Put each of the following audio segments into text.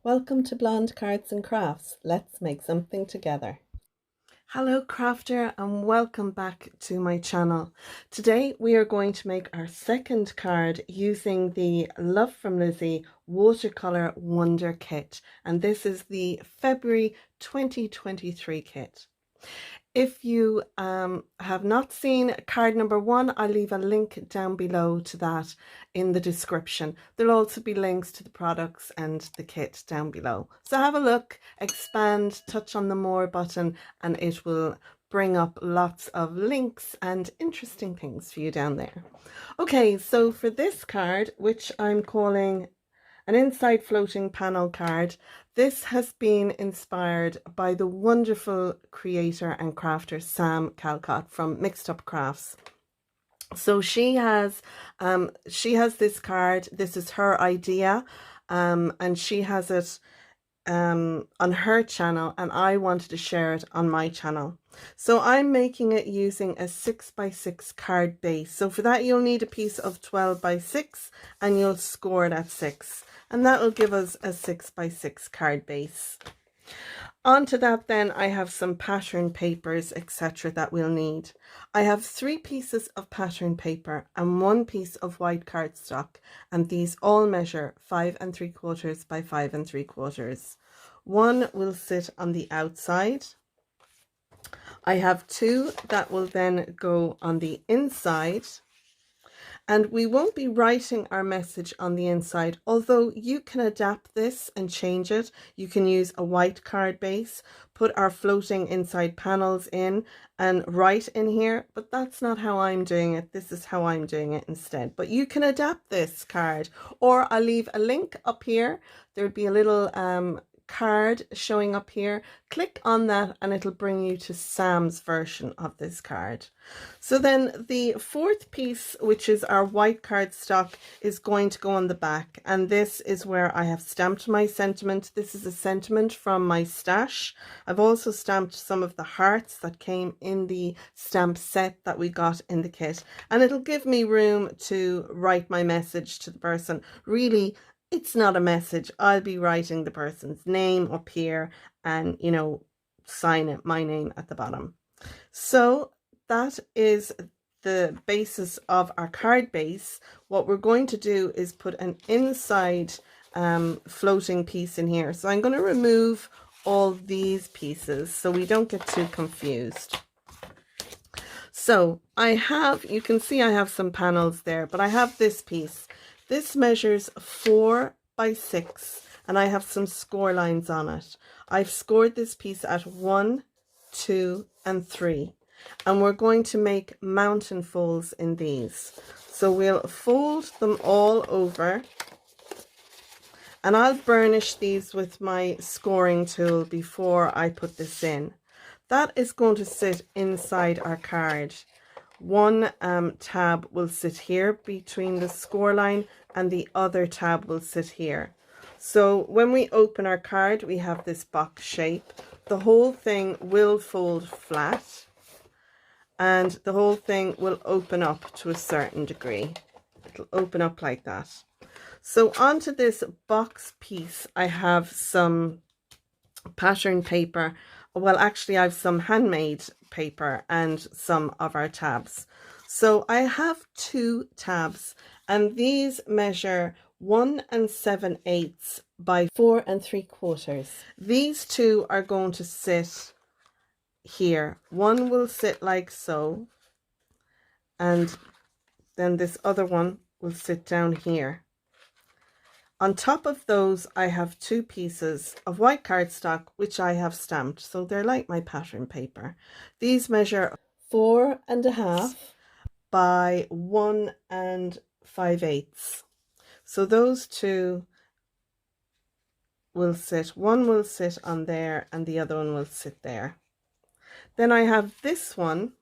Welcome to Blonde Cards and Crafts. Let's make something together. Hello crafter and welcome back to my channel. Today we are going to make our second card using the Love from Lizi Watercolour Wonder kit, and this is the February 2023 kit. If you have not seen card number 1, I'll leave a link down below to that in the description. There'll also be links to the products and the kit down below. So have a look, expand, touch on the more button, and it will bring up lots of links and interesting things for you down there. Okay, so for this card, which I'm calling an inside floating panel card, this has been inspired by the wonderful creator and crafter Sam Calcott from MixedUpCrafts. So she has this card. This is her idea, and she has it on her channel, and I wanted to share it on my channel. So I'm making it using a 6x6 card base. So for that you'll need a piece of 12x6 and you'll score it at 6, and that will give us a 6x6 card base. Onto that then I have some pattern papers, etc. that we'll need. I have 3 pieces of pattern paper and 1 piece of white cardstock, and these all measure 5 3/4 by 5 3/4. One will sit on the outside. I have 2 that will then go on the inside. And we won't be writing our message on the inside, although you can adapt this and change it. You can use a white card base, put our floating inside panels in and write in here, but that's not how I'm doing it. This is how I'm doing it instead. But you can adapt this card, or I'll leave a link up here. There'd be a little card showing up here. Click on that and it'll bring you to Sam's version of this card. So then the 4th piece, which is our white cardstock, is going to go on the back, and this is where I have stamped my sentiment. This is a sentiment from my stash. I've also stamped some of the hearts that came in the stamp set that we got in the kit, and it'll give me room to write my message to the person. Really, it's not a message. I'll be writing the person's name up here and, you know, sign it, my name at the bottom. So that is the basis of our card base. What we're going to do is put an inside floating piece in here. So I'm going to remove all these pieces so we don't get too confused. So I have, you can see I have some panels there, but I have this piece. This measures 4 by 6 and I have some score lines on it. I've scored this piece at 1, 2 and 3, and we're going to make mountain folds in these. So we'll fold them all over, and I'll burnish these with my scoring tool before I put this in. That is going to sit inside our card. One tab will sit here between the score line and the other tab will sit here. So when we open our card, we have this box shape. The whole thing will fold flat and the whole thing will open up to a certain degree. It'll open up like that. So onto this box piece, I have some pattern paper. Well, actually I have some handmade paper and some of our tabs. So I have 2 tabs, and these measure 1 7/8 by 4 3/4. These 2 are going to sit here. One will sit like so, and then this other one will sit down here. On top of those, I have 2 pieces of white cardstock, which I have stamped. So they're like my pattern paper. These measure 4 1/2 by 1 5/8. So those 2 will sit, one will sit on there and the other one will sit there. Then I have this one,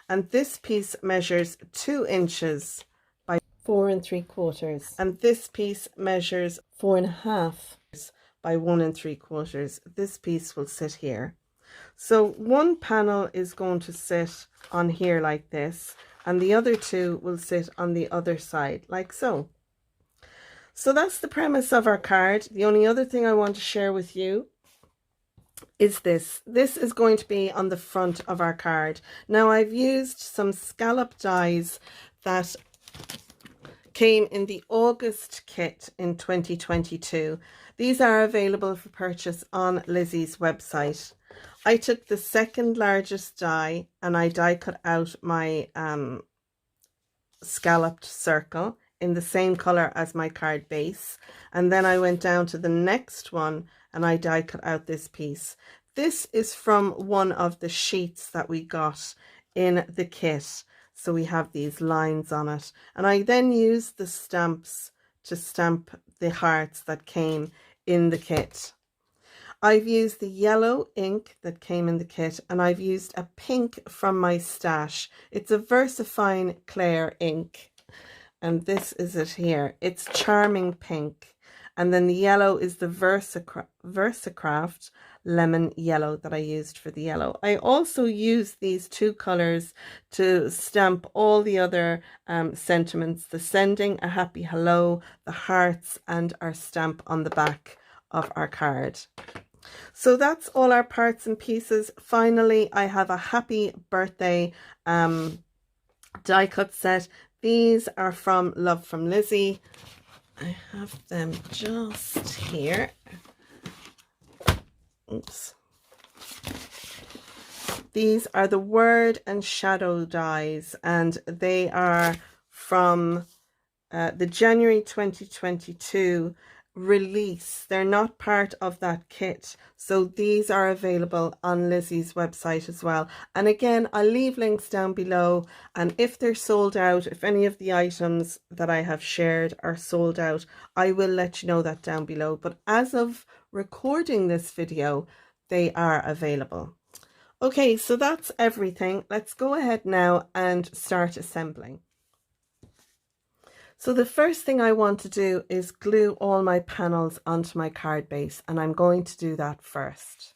and this piece measures 2 inches by 4 3/4, and this piece measures 4 1/2 by 1 3/4. This piece will sit here. So one panel is going to sit on here like this, and the other 2 will sit on the other side like so. So that's the premise of our card. The only other thing I want to share with you is this. This is going to be on the front of our card. Now I've used some scallop dies that came in the August kit in 2022. These are available for purchase on Lizi's website. I took the second largest die and I die cut out my scalloped circle in the same color as my card base, and then I went down to the next one and I die cut out this piece. This is from one of the sheets that we got in the kit, so we have these lines on it, and I then used the stamps to stamp the hearts that came in the kit. I've used the yellow ink that came in the kit, and I've used a pink from my stash. It's a VersaFine Claire ink, and this is it here. It's Charming Pink, and then the yellow is the VersaCraft Lemon Yellow that I used for the yellow. I also used these two colors to stamp all the other sentiments, the sending a happy hello, the hearts, and our stamp on the back of our card. So that's all our parts and pieces. Finally, I have a happy birthday die cut set. These are from From Lizi. I have them just here. Oops. These are the word and shadow dies, and they are from the January 2022 release. They're not part of that kit, so these are available on Lizi's website as well. And again, I'll leave links down below, and if they're sold out, if any of the items that I have shared are sold out, I will let you know that down below. But as of recording this video, they are available. Okay, so that's everything. Let's go ahead now and start assembling. So the first thing I want to do is glue all my panels onto my card base, and I'm going to do that first.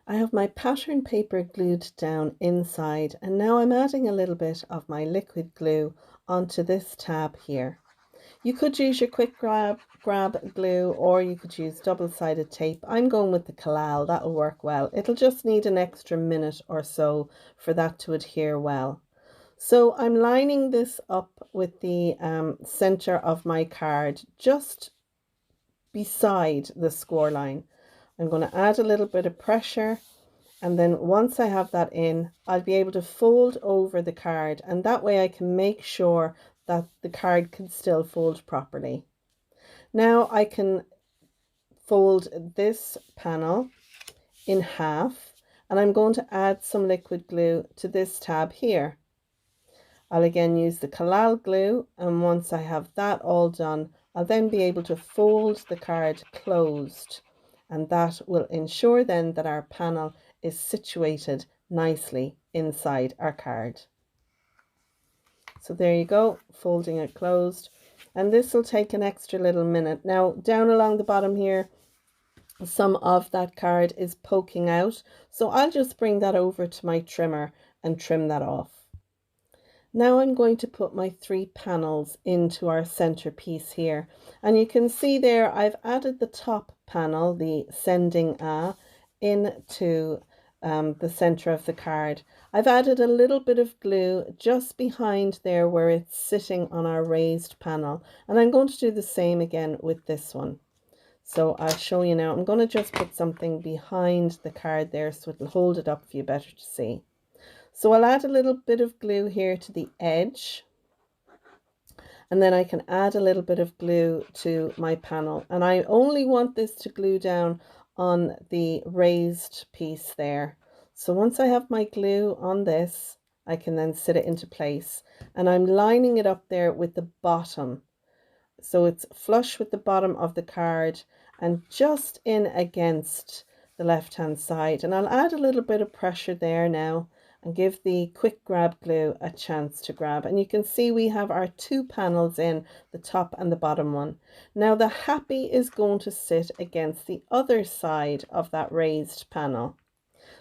I have my pattern paper glued down inside, and now I'm adding a little bit of my liquid glue onto this tab here. You could use your quick grab glue, or you could use double-sided tape. I'm going with the Collal, that'll work well. It'll just need an extra minute or so for that to adhere well. So I'm lining this up with the center of my card, just beside the score line. I'm going to add a little bit of pressure, and then once I have that in, I'll be able to fold over the card, and that way I can make sure that the card can still fold properly. Now I can fold this panel in half, and I'm going to add some liquid glue to this tab here. I'll again use the Collal glue, and once I have that all done, I'll then be able to fold the card closed, and that will ensure then that our panel is situated nicely inside our card. So there you go, folding it closed, and this will take an extra little minute. Now down along the bottom here, some of that card is poking out, so I'll just bring that over to my trimmer and trim that off. Now I'm going to put my 3 panels into our centerpiece here, and you can see there I've added the top panel, the sending into the center of the card. I've added a little bit of glue just behind there where it's sitting on our raised panel, and I'm going to do the same again with this one. So I'll show you now. I'm going to just put something behind the card there so it'll hold it up for you better to see. So I'll add a little bit of glue here to the edge, and then I can add a little bit of glue to my panel, and I only want this to glue down on the raised piece there. So once I have my glue on this, I can then sit it into place, and I'm lining it up there with the bottom, so it's flush with the bottom of the card and just in against the left hand side. And I'll add a little bit of pressure there now and give the quick grab glue a chance to grab. And you can see we have our 2 panels in, the top and the bottom one. Now the happy is going to sit against the other side of that raised panel.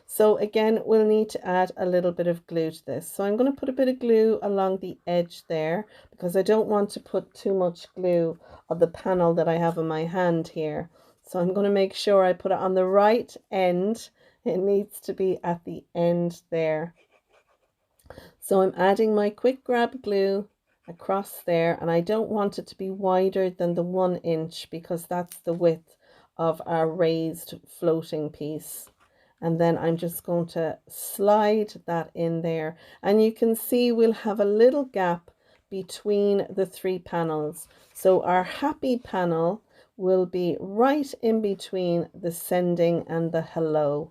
So again, we'll need to add a little bit of glue to this. So I'm going to put a bit of glue along the edge there because I don't want to put too much glue of the panel that I have in my hand here. So I'm going to make sure I put it on the right end. It needs to be at the end there. So I'm adding my quick grab glue across there, and I don't want it to be wider than the 1 inch because that's the width of our raised floating piece. And then I'm just going to slide that in there, and you can see we'll have a little gap between the 3 panels. So our happy panel will be right in between the sending and the hello.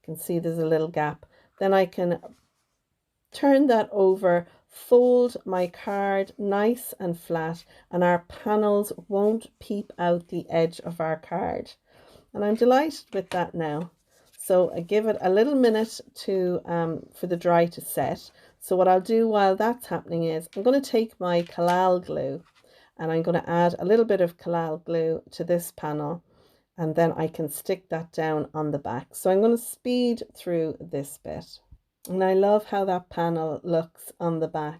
You can see there's a little gap. Then I can turn that over, fold my card nice and flat, and our panels won't peep out the edge of our card. And I'm delighted with that now. So I give it a little minute to for the dry to set. So what I'll do while that's happening is I'm going to take my collal glue and I'm going to add a little bit of collal glue to this panel, and then I can stick that down on the back. So I'm going to speed through this bit. And I love how that panel looks on the back.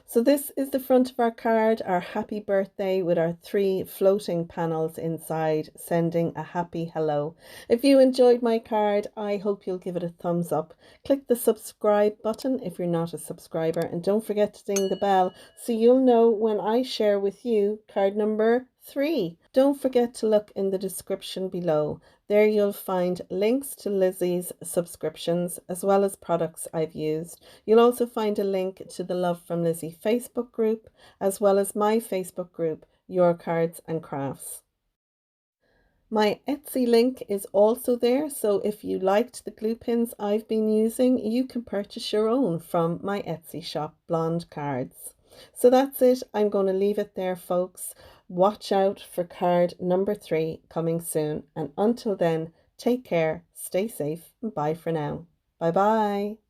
So this is the front of our card, our happy birthday with our 3 floating panels inside, sending a happy hello. If you enjoyed my card, I hope you'll give it a thumbs up. Click the subscribe button if you're not a subscriber, and don't forget to ding the bell so you'll know when I share with you card number 3. Don't forget to look in the description below. There you'll find links to Lizi's subscriptions as well as products I've used. You'll also find a link to the Love from Lizi Facebook group as well as my Facebook group, Your Cards and Crafts. My Etsy link is also there, so if you liked the glue pins I've been using, you can purchase your own from my Etsy shop, Blonde Cards. So that's it. I'm going to leave it there, folks. Watch out for card number 3 coming soon. And until then, take care, stay safe, and bye for now. Bye bye.